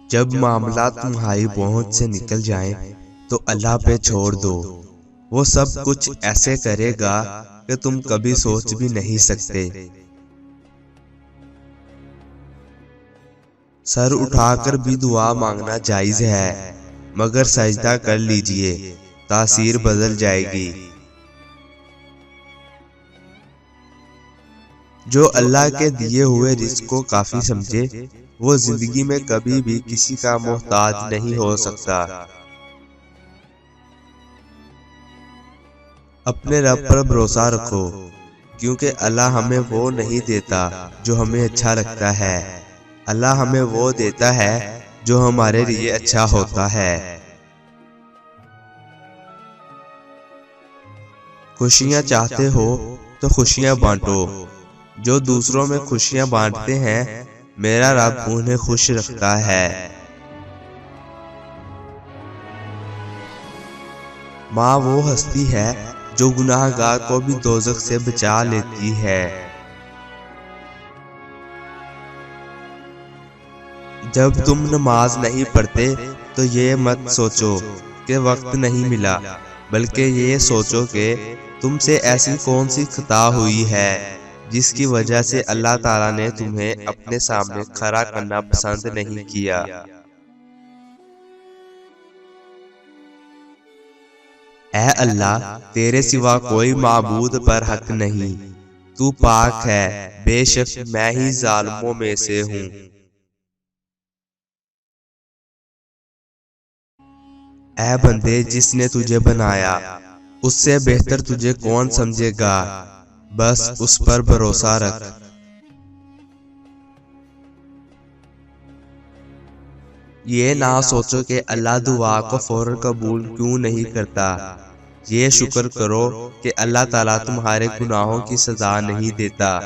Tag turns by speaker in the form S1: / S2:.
S1: جب معاملات تمہاری پہنچ سے نکل جائیں تو اللہ پہ چھوڑ دو، وہ سب کچھ ایسے کرے گا کہ تم کبھی سوچ بھی نہیں سکتے۔ سر اٹھا کر بھی دعا مانگنا جائز ہے، مگر سجدہ کر لیجئے، تاثیر بدل جائے گی۔ جو اللہ کے دیے ہوئے رزق کو کافی سمجھے، وہ زندگی میں کبھی بھی کسی کا محتاج نہیں ہو سکتا۔ اپنے رب پر بھروسہ رکھو، کیونکہ اللہ ہمیں وہ نہیں دیتا جو ہمیں اچھا لگتا ہے، اللہ ہمیں وہ دیتا ہے جو ہمارے لیے اچھا ہوتا ہے۔ خوشیاں چاہتے ہو تو خوشیاں بانٹو، جو دوسروں میں خوشیاں بانٹتے ہیں میرا رب انہیں خوش رکھتا ہے۔ ماں وہ ہستی ہے جو گناہ گار کو بھی دوزخ سے بچا لیتی ہے۔ جب تم نماز نہیں پڑھتے تو یہ مت سوچو کہ وقت نہیں ملا، بلکہ یہ سوچو کہ تم سے ایسی کون سی خطا ہوئی ہے جس کی وجہ سے اللہ تعالیٰ نے تمہیں اپنے سامنے کھڑا کرنا پسند نہیں کیا۔ اے اللہ، تیرے سوا کوئی معبود پر حق نہیں، تو پاک ہے، بے شک میں ہی ظالموں میں سے ہوں۔ اے بندے، جس نے تجھے بنایا اس سے بہتر تجھے کون سمجھے گا، بس اس پر بھروسہ رکھ۔ یہ نہ سوچو کہ اللہ دعا کو فوراً قبول کیوں نہیں کرتا، یہ شکر کرو کہ اللہ تعالیٰ تمہارے گناہوں کی سزا نہیں دیتا۔